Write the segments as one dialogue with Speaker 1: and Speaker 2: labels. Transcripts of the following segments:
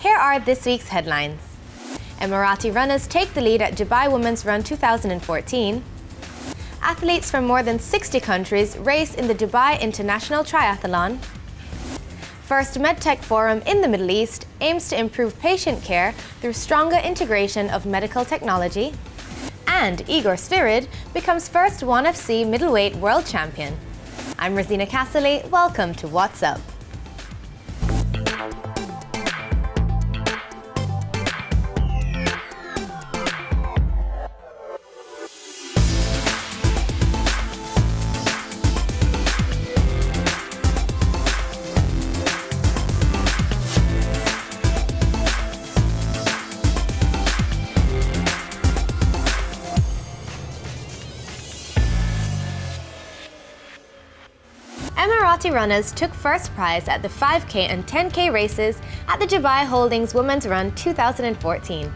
Speaker 1: Here are this week's headlines. Emirati Runners take the lead at Dubai Women's Run 2014. Athletes from more than 60 countries race in the Dubai International Triathlon. First MedTech Forum in the Middle East aims to improve patient care through stronger integration of medical technology. And Igor Svirid becomes first 1FC Middleweight World Champion. I'm Rosina Casserly. Welcome to What's Up. Emirati Runners took first prize at the 5K and 10K races at the Dubai Holdings Women's Run 2014.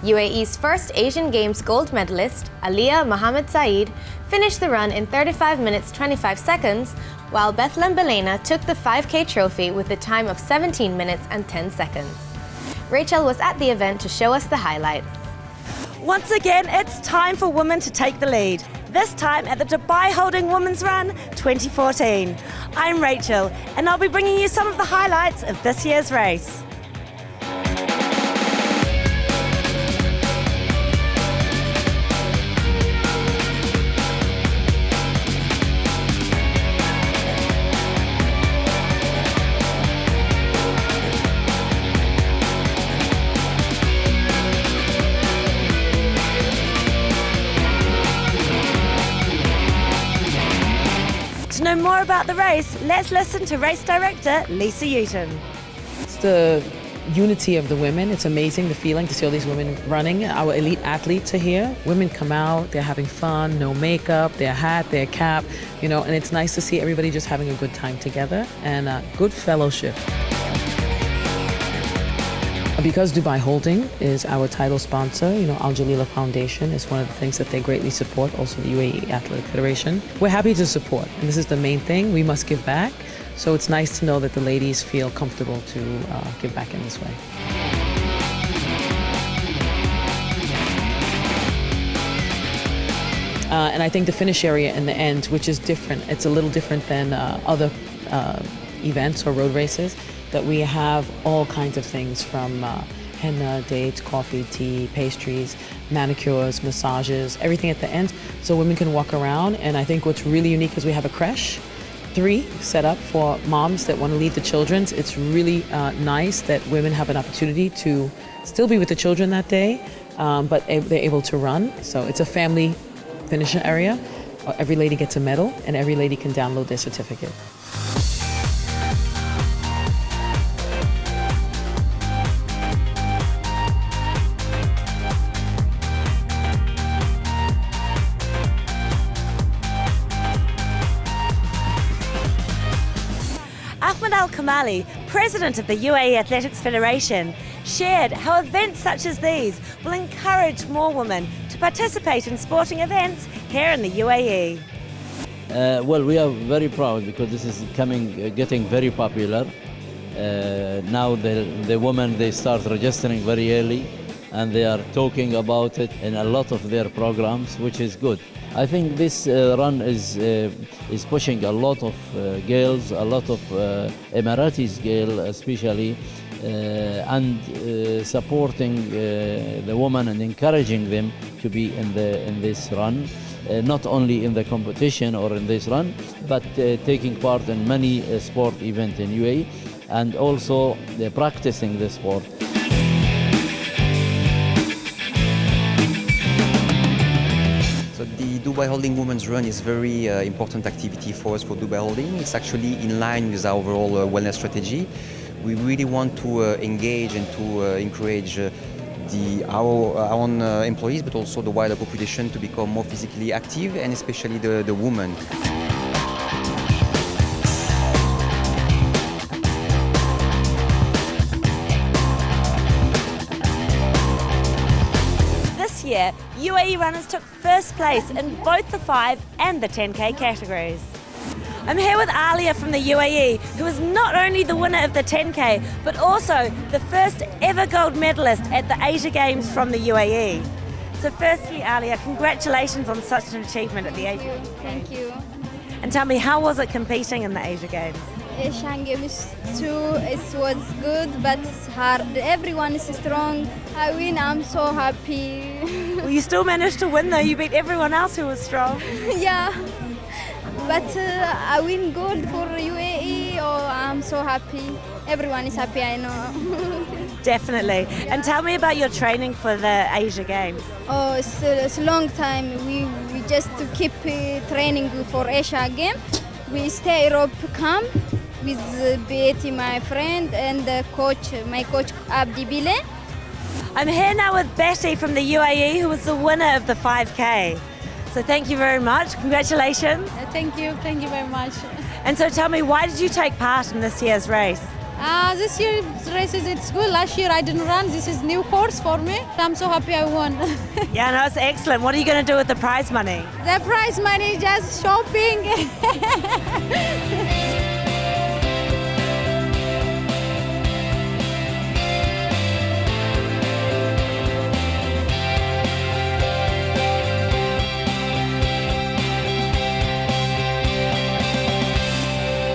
Speaker 1: UAE's first Asian Games gold medalist, Aliyah Mohammed Saeed, finished the run in 35 minutes 25 seconds, while Bethlehem Belena took the 5K trophy with a time of 17 minutes and 10 seconds. Rachel was at the event to show us the highlights.
Speaker 2: Once again, it's time for women to take the lead. This time at the Dubai Holding Women's Run 2014. I'm Rachel, and I'll be bringing you some of the highlights of this year's race. To know more about the race, let's listen to race director Lisa Uton.
Speaker 3: It's the unity of the women. It's amazing, the feeling to see all these women running. Our elite athletes are here. Women come out, they're having fun, no makeup, their hat, their cap, and it's nice to see everybody just having a good time together and good fellowship. Because Dubai Holding is our title sponsor, Al Jalila Foundation is one of the things that they greatly support, also the UAE Athletic Federation. We're happy to support, and this is the main thing. We must give back, so it's nice to know that the ladies feel comfortable to give back in this way. And I think the finish area in the end, which is different, it's a little different than other events or road races, that we have all kinds of things from henna, dates, coffee, tea, pastries, manicures, massages, everything at the end, so women can walk around. And I think what's really unique is we have a creche, 3 set up for moms that want to leave the children. It's really nice that women have an opportunity to still be with the children that day, but they're able to run. So it's a family finish area. Every lady gets a medal, and every lady can download their certificate.
Speaker 2: Al-Kamali, president of the UAE Athletics Federation, shared how events such as these will encourage more women to participate in sporting events here in the UAE.
Speaker 4: Well, we are very proud because this is getting very popular. Now the women, they start registering very early, and they are talking about it in a lot of their programs, which is good. I think this run is pushing a lot of girls, a lot of Emiratis girls especially, and supporting the women and encouraging them to be in this run, not only in the competition or in this run, but taking part in many sport events in UAE, and also practicing the sport.
Speaker 5: The Dubai Holding Women's Run is a very important activity for us for Dubai Holding. It's actually in line with our overall wellness strategy. We really want to engage and to encourage our own employees, but also the wider population, to become more physically active, and especially the women.
Speaker 2: This year, UAE runners took first place in both the 5 and the 10K categories. I'm here with Alia from the UAE, who is not only the winner of the 10K, but also the first ever gold medalist at the Asia Games from the UAE. So firstly, Alia, congratulations on such an achievement at the Asia Games.
Speaker 6: Thank you.
Speaker 2: And tell me, how was it competing in the Asia Games?
Speaker 6: Asian Games too, it was good, but it's hard. Everyone is strong. I win, I'm so happy.
Speaker 2: Well, you still managed to win though, you beat everyone else who was strong.
Speaker 6: Yeah, but I win gold for UAE, oh, I'm so happy. Everyone is happy, I know.
Speaker 2: Definitely. And tell me about your training for the Asia Games.
Speaker 6: Oh, it's a long time. We just to keep training for Asia Game. We stay Europe camp with Betty, my friend, and the coach, my coach Abdi Bile.
Speaker 2: I'm here now with Betty from the UAE, who was the winner of the 5K. So thank you very much. Congratulations.
Speaker 7: Thank you very much.
Speaker 2: And so tell me, why did you take part in this year's race?
Speaker 7: This year's races, it's good. Last year I didn't run. This is new course for me. I'm so happy I won.
Speaker 2: Yeah, no, it's excellent. What are you going to do with the prize money?
Speaker 7: The prize money, just shopping.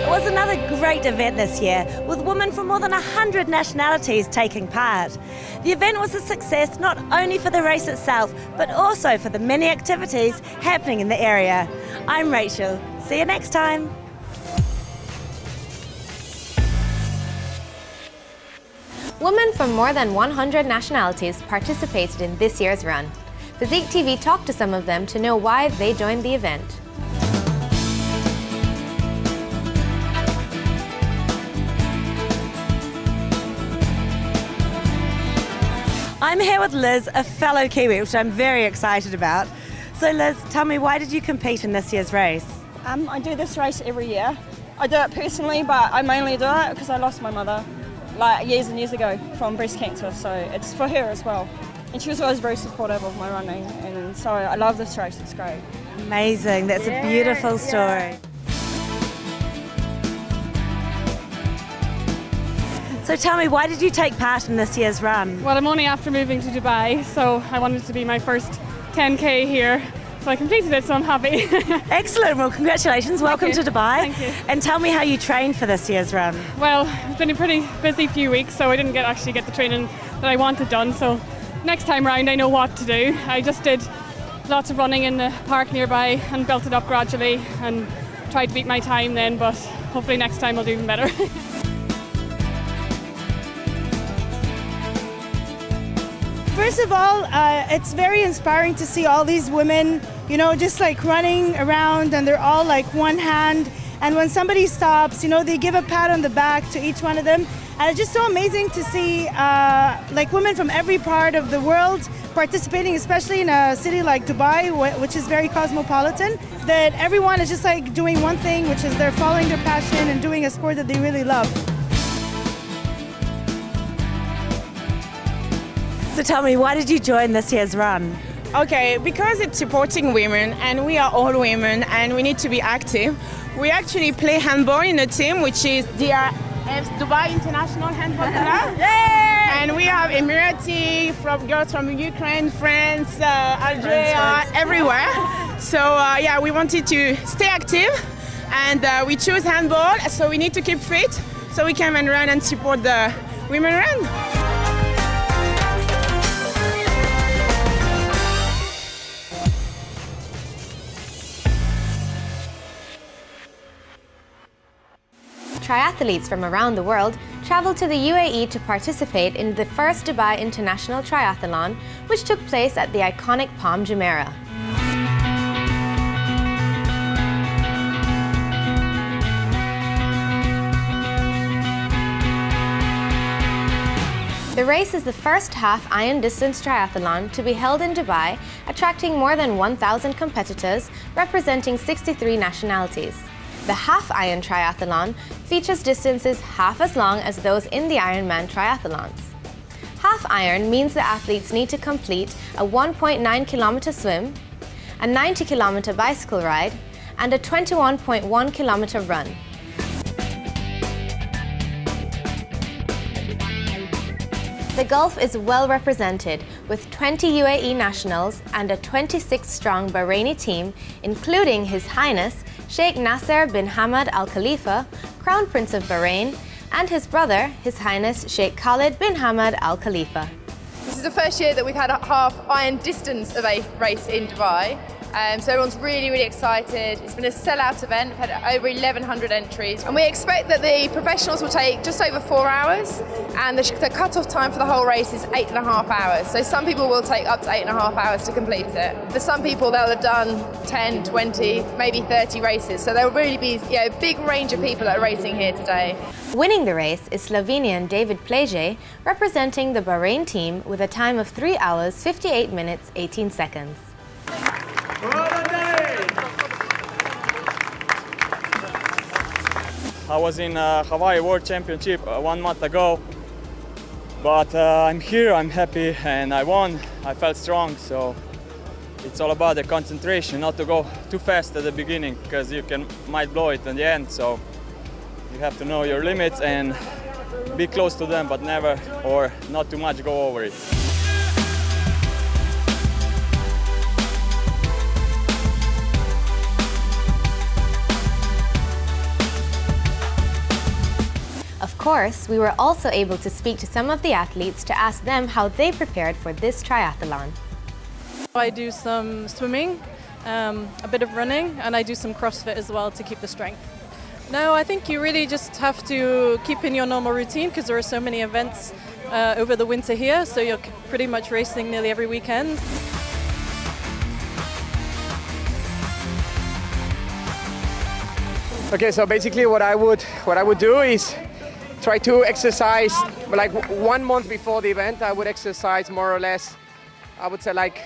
Speaker 2: It was another great event this year, with women from more than 100 nationalities taking part. The event was a success not only for the race itself, but also for the many activities happening in the area. I'm Rachel. See you next time.
Speaker 1: Women from more than 100 nationalities participated in this year's run. Physique TV talked to some of them to know why they joined the event.
Speaker 2: I'm here with Liz, a fellow Kiwi, which I'm very excited about. So Liz, tell me, why did you compete in this year's race?
Speaker 8: I do this race every year. I do it personally, but I mainly do it because I lost my mother like years and years ago from breast cancer, so it's for her as well. And she was always very supportive of my running, and so I love this race, it's great.
Speaker 2: Amazing, that's a beautiful story. So tell me, why did you take part in this year's run?
Speaker 9: Well, I'm only after moving to Dubai, so I wanted to be my first 10K here. So I completed it, so I'm happy.
Speaker 2: Excellent, well congratulations, welcome to Dubai.
Speaker 9: Thank you.
Speaker 2: And tell me how you trained for this year's run.
Speaker 9: Well, it's been a pretty busy few weeks, so I didn't actually get the training that I wanted done. So next time round I know what to do. I just did lots of running in the park nearby and built it up gradually and tried to beat my time then, but hopefully next time I'll do even better.
Speaker 10: First of all, it's very inspiring to see all these women, you know, just like running around, and they're all like one hand. And when somebody stops, you know, they give a pat on the back to each one of them. And it's just so amazing to see like women from every part of the world participating, especially in a city like Dubai, which is very cosmopolitan, that everyone is just like doing one thing, which is they're following their passion and doing a sport that they really love.
Speaker 2: So tell me, why did you join this year's run?
Speaker 11: Okay, because it's supporting women and we are all women and we need to be active. We actually play handball in a team, which is Dubai International Handball Club. And we have Emirati, girls from Ukraine, France, ANDREIA, everywhere. So yeah, we wanted to stay active, and we chose handball, so we need to keep fit so we can run and support the women run.
Speaker 1: Triathletes from around the world traveled to the UAE to participate in the first Dubai International Triathlon, which took place at the iconic Palm Jumeirah. The race is the first half-iron distance triathlon to be held in Dubai, attracting more than 1,000 competitors representing 63 nationalities. The half-iron triathlon features distances half as long as those in the Ironman triathlons. Half-iron means the athletes need to complete a 1.9 kilometer swim, a 90 kilometer bicycle ride, and a 21.1-kilometer run. The Gulf is well represented, with 20 UAE nationals and a 26-strong Bahraini team, including His Highness Sheikh Nasser bin Hamad Al Khalifa, Crown Prince of Bahrain, and his brother, His Highness Sheikh Khalid bin Hamad Al Khalifa.
Speaker 12: This is the first year that we've had a half iron distance of a race in Dubai. So everyone's really excited. It's been a sellout event. We've had over 1,100 entries. And we expect that the professionals will take just over 4 hours, and the cut-off time for the whole race is 8.5 hours. So some people will take up to 8.5 hours to complete it. For some people, they'll have done 10, 20, maybe 30 races. So there will really be a big range of people that are racing here today.
Speaker 1: Winning the race is Slovenian David Pleje, representing the Bahrain team with a time of 3 hours, 58 minutes, 18 seconds.
Speaker 13: I was in Hawaii World Championship 1 month ago, but I'm here, I'm happy, and I won. I felt strong, so it's all about the concentration, not to go too fast at the beginning, because you might blow it in the end. So you have to know your limits and be close to them, but never or not too much go over it.
Speaker 1: Of course, we were also able to speak to some of the athletes to ask them how they prepared for this triathlon.
Speaker 14: I do some swimming, a bit of running, and I do some CrossFit as well to keep the strength. No, I think you really just have to keep in your normal routine because there are so many events over the winter here, so you're pretty much racing nearly every weekend.
Speaker 15: Okay, so basically what I would do is try to exercise like 1 month before the event. I would exercise more or less, I would say like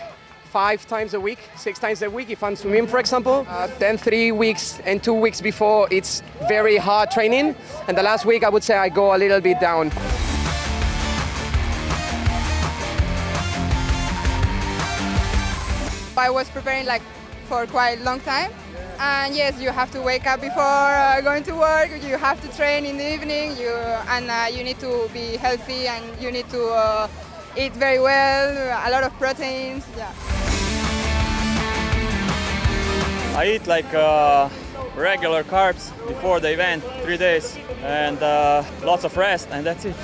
Speaker 15: 5 times a week, 6 times a week if I'm swimming, for example. Then 3 weeks and 2 weeks before, it's very hard training. And the last week, I would say I go a little bit down.
Speaker 16: I was preparing like for quite a long time. And yes, you have to wake up before going to work, you have to train in the evening, you need to be healthy and you need to eat very well, a lot of proteins. Yeah.
Speaker 13: I eat like regular carbs before the event, 3 days, and lots of rest, and that's it.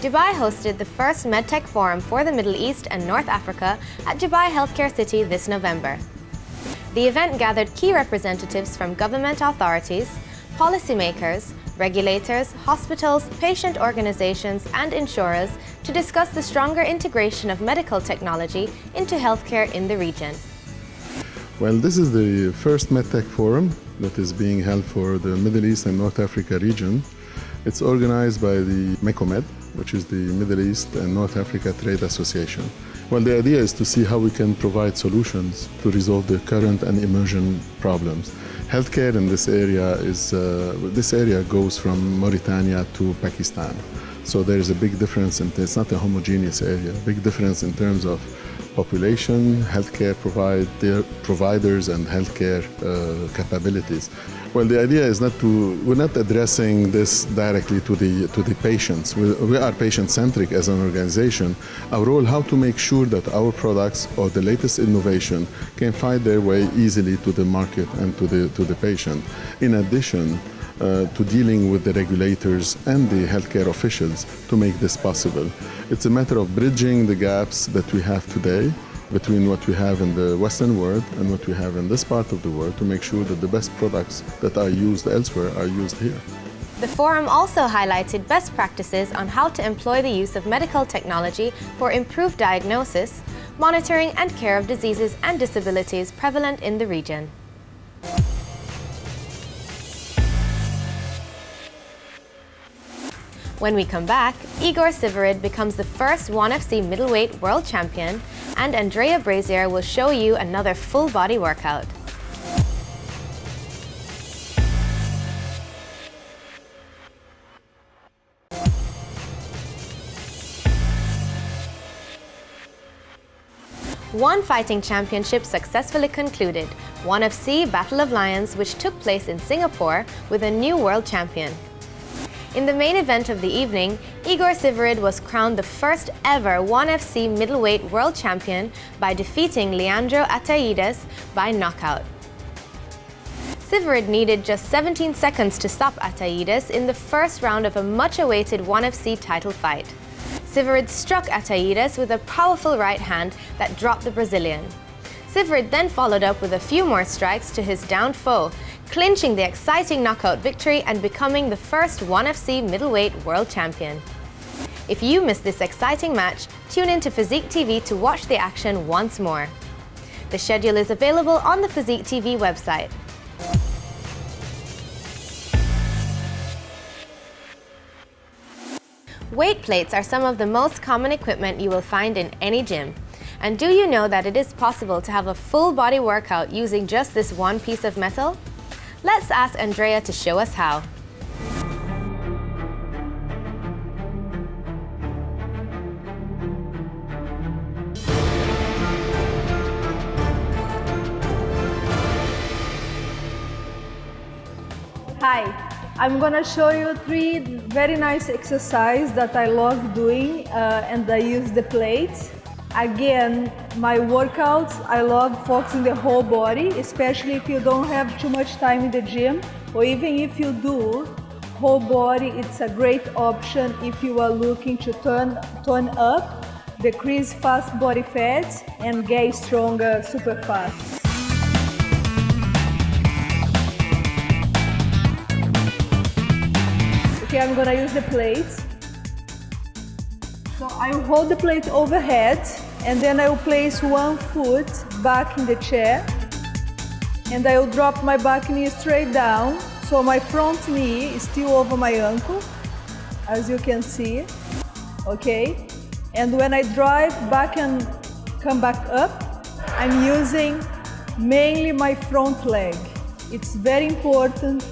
Speaker 1: Dubai hosted the first MedTech Forum for the Middle East and North Africa at Dubai Healthcare City this November. The event gathered key representatives from government authorities, policymakers, regulators, hospitals, patient organizations, and insurers to discuss the stronger integration of medical technology into healthcare in the region.
Speaker 17: Well, this is the first MedTech Forum that is being held for the Middle East and North Africa region. It's organized by the MENA, which is the Middle East and North Africa Trade Association. Well, the idea is to see how we can provide solutions to resolve the current and emerging problems. Healthcare in this area goes from Mauritania to Pakistan. So there is a big difference, and it's not a homogeneous area. Big difference in terms of population, healthcare providers, and healthcare capabilities. Well, the idea is we're not addressing this directly to the patients. We are patient-centric as an organization. Our role, how to make sure that our products or the latest innovation can find their way easily to the market and to the patient. In addition to dealing with the regulators and the healthcare officials to make this possible. It's a matter of bridging the gaps that we have today between what we have in the Western world and what we have in this part of the world to make sure that the best products that are used elsewhere are used here.
Speaker 1: The forum also highlighted best practices on how to employ the use of medical technology for improved diagnosis, monitoring and care of diseases and disabilities prevalent in the region. When we come back, Igor Svirid becomes the first 1FC middleweight world champion, and ANDREIA Brazier will show you another full-body workout. One fighting championship successfully concluded, 1FC Battle of Lions, which took place in Singapore with a new world champion. In the main event of the evening, Igor Svirid was crowned the first ever 1FC middleweight world champion by defeating Leandro Ataides by knockout. Svirid needed just 17 seconds to stop Ataides in the first round of a much-awaited 1FC title fight. Svirid struck Ataides with a powerful right hand that dropped the Brazilian. Svirid then followed up with a few more strikes to his downed foe, clinching the exciting knockout victory and becoming the first 1FC middleweight world champion. If you missed this exciting match, tune in to Physique TV to watch the action once more. The schedule is available on the Physique TV website. Weight plates are some of the most common equipment you will find in any gym. And do you know that it is possible to have a full body workout using just this one piece of metal? Let's ask ANDREIA to show us how.
Speaker 18: Hi. I'm gonna show you 3 very nice exercises that I love doing and I use the plates. Again, my workouts, I love focusing the whole body, especially if you don't have too much time in the gym, or even if you do, whole body, it's a great option if you are looking to tone up, decrease fast body fat and get stronger super fast. Okay, I'm gonna use the plates. So I will hold the plate overhead and then I will place one foot back in the chair and I will drop my back knee straight down so my front knee is still over my ankle, as you can see, okay? And when I drive back and come back up, I'm using mainly my front leg. It's very important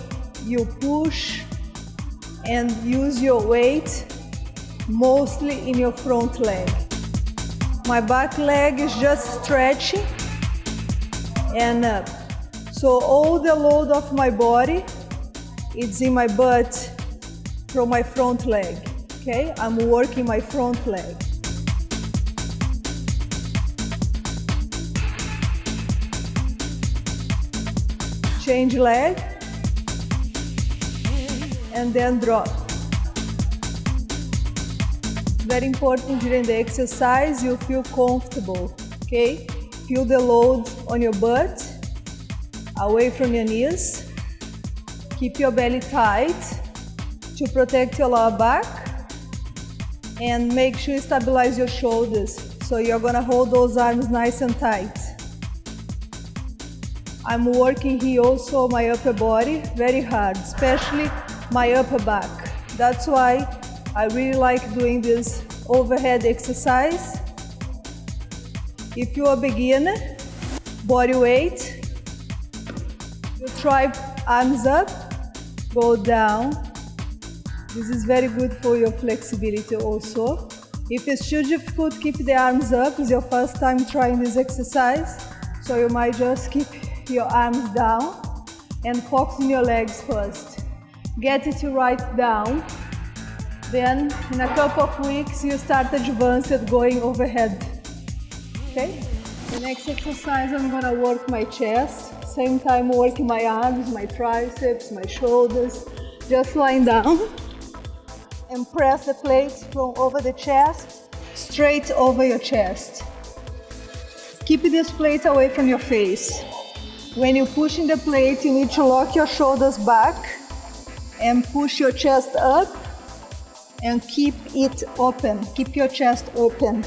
Speaker 18: you push and use your weight mostly in your front leg. My back leg is just stretching and up. So all the load of my body is in my butt from my front leg, okay? I'm working my front leg. Change leg. And then drop. Very important during the exercise, you feel comfortable, okay? Feel the load on your butt, away from your knees. Keep your belly tight to protect your lower back. And make sure you stabilize your shoulders. So you're gonna hold those arms nice and tight. I'm working here also my upper body very hard, especially my upper back. That's why I really like doing this overhead exercise. If you're a beginner, body weight, you try arms up, go down. This is very good for your flexibility also. If it's too difficult, keep the arms up. It's your first time trying this exercise, so you might just keep your arms down and focus on your legs first. Get it right down. Then in a couple of weeks you start advanced going overhead. Okay? The next exercise I'm gonna work my chest. Same time working my arms, my triceps, my shoulders. Just lying down and press the plate from over the chest, straight over your chest. Keep this plate away from your face. When you're pushing the plate, you need to lock your shoulders back and push your chest up and keep it open. Keep your chest open.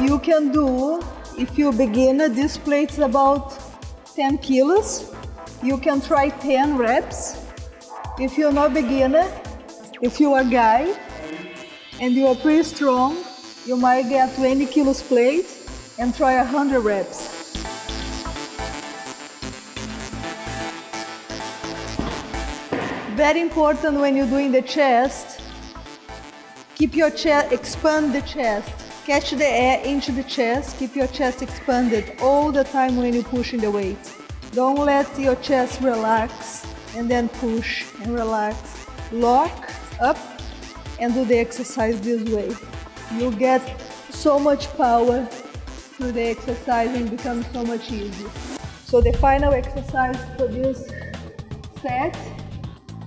Speaker 18: You can do, if you're a beginner, this plate is about 10 kilos. You can try 10 reps. If you're not beginner, if you are a guy and you are pretty strong, you might get 20 kilos plate and try 100 reps. Very important when you're doing the chest, keep your chest, expand the chest. Catch the air into the chest, keep your chest expanded all the time when you're pushing the weight. Don't let your chest relax and then push and relax. Lock up and do the exercise this way. You get so much power through the exercise and it becomes so much easier. So the final exercise for this set,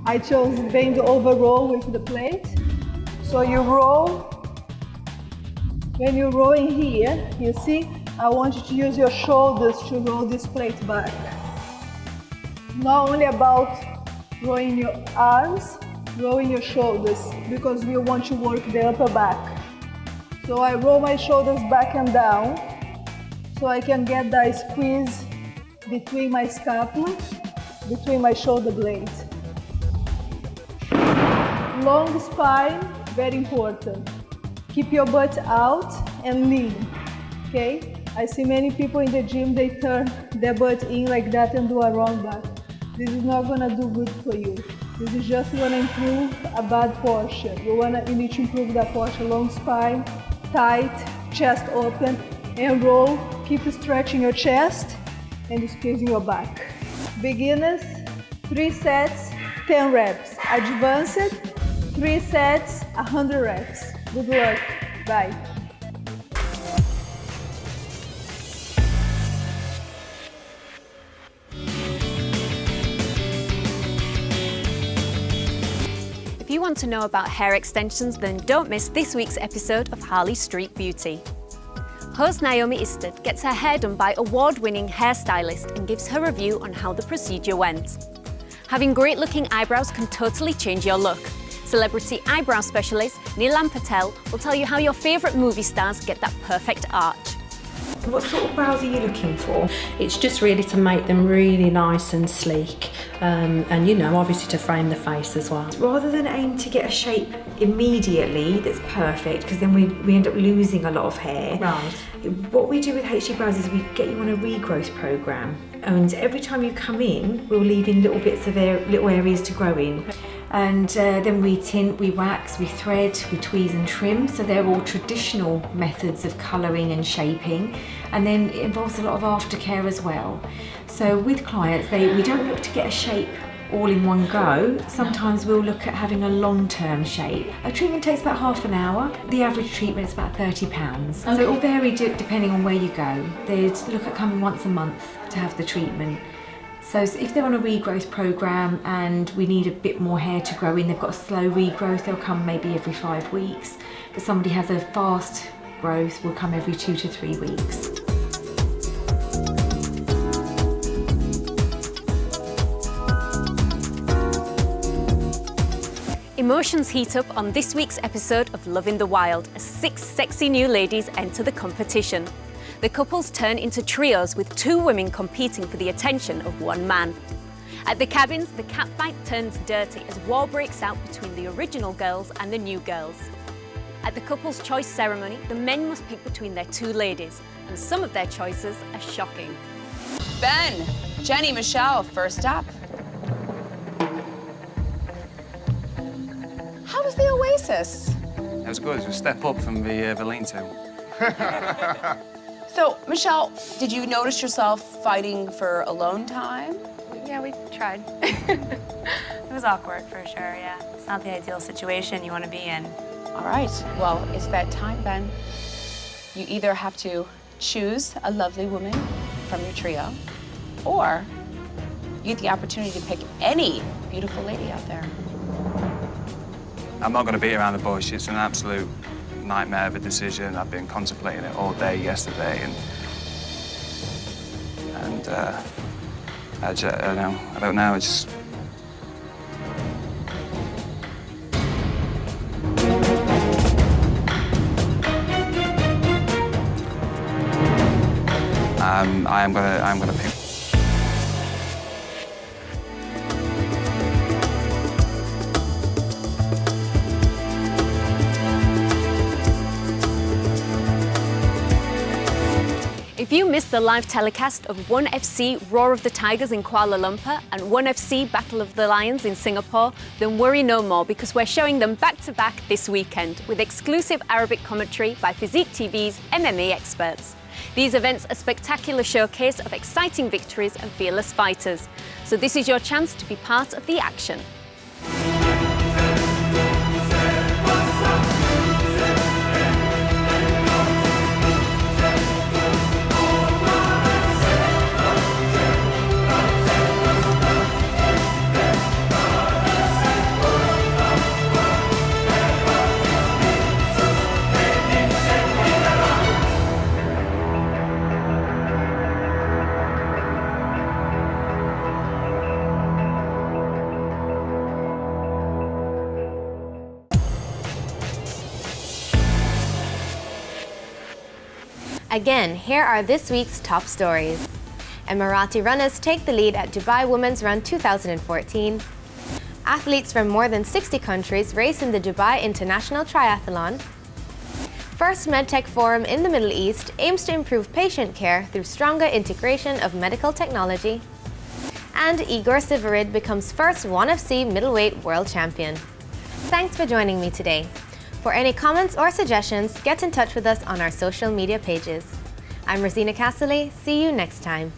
Speaker 18: I chose bend over row with the plate. So you roll. When you roll in here, you see, I want you to use your shoulders to roll this plate back. Not only about rolling your arms, rolling your shoulders, because we want to work the upper back. So I roll my shoulders back and down, so I can get that squeeze between my scapula, between my shoulder blades. Long spine, very important. Keep your butt out and lean, okay? I see many people in the gym, they turn their butt in like that and do a wrong back. This is not gonna do good for you. This is just gonna improve a bad posture. You need to improve that posture. Long spine, tight, chest open, and roll. Keep stretching your chest and squeezing your back. Beginners, 3 sets, 10 reps. Advanced, 3 sets, 100 reps. Good luck. Bye.
Speaker 19: If you want to know about hair extensions, then don't miss this week's episode of Harley Street Beauty. Host Naomi Istad gets her hair done by award-winning hairstylist and gives her review on how the procedure went. Having great-looking eyebrows can totally change your look. Celebrity eyebrow specialist Neelam Patel will tell you how your favourite movie stars get that perfect arch.
Speaker 20: What sort of brows are you looking for? It's just really to make them really nice and sleek, and you know, obviously to frame the face as well. Rather than aim to get a shape immediately that's perfect, because then we end up losing a lot of hair. Right. What we do with HD Brows is we get you on a regrowth program, and every time you come in, we'll leave in little bits of little areas to grow in. And then we tint, we wax, we thread, we tweeze and trim. So they're all traditional methods of colouring and shaping. And then it involves a lot of aftercare as well. So with clients, we don't look to get a shape all in one go. Sometimes we'll look at having a long-term shape. A treatment takes about half an hour. The average treatment is about £30. Okay. So it will vary depending on where you go. They'd look at coming once a month to have the treatment. So if they're on a regrowth program and we need a bit more hair to grow in, they've got a slow regrowth, they'll come maybe every 5 weeks. But somebody has a fast growth, will come every 2 to 3 weeks.
Speaker 19: Emotions heat up on this week's episode of Love in the Wild as 6 sexy new ladies enter the competition. The couples turn into trios with 2 women competing for the attention of 1 man. At the cabins, the catfight turns dirty as war breaks out between the original girls and the new girls. At the couples' choice ceremony, the men must pick between their 2 ladies, and some of their choices are shocking.
Speaker 21: Ben, Jenny, Michelle, first up. How was the Oasis?
Speaker 22: It was good. It was a step up from the lean to.
Speaker 21: So, Michelle, did you notice yourself fighting for alone time?
Speaker 23: Yeah, we tried. It was awkward for sure, yeah. It's not the ideal situation you want to be in.
Speaker 21: All right, well, it's that time, Ben. You either have to choose a lovely woman from your trio, or you get the opportunity to pick any beautiful lady out there.
Speaker 22: I'm not going to beat around the bush. It's an absolute nightmare of a decision. I've been contemplating it all day yesterday, and I don't know. It's just... I'm gonna pick.
Speaker 19: If you missed the live telecast of 1FC Roar of the Tigers in Kuala Lumpur and 1FC Battle of the Lions in Singapore, then worry no more because we're showing them back-to-back this weekend with exclusive Arabic commentary by Physique TV's MMA experts. These events are a spectacular showcase of exciting victories and fearless fighters. So this is your chance to be part of the action.
Speaker 1: Again, here are this week's top stories. Emirati Runners take the lead at Dubai Women's Run 2014. Athletes from more than 60 countries race in the Dubai International Triathlon. First MedTech Forum in the Middle East aims to improve patient care through stronger integration of medical technology. And Igor Svirid becomes first 1FC Middleweight World Champion. Thanks for joining me today. For any comments or suggestions, get in touch with us on our social media pages. I'm Rosina Castley. See you next time.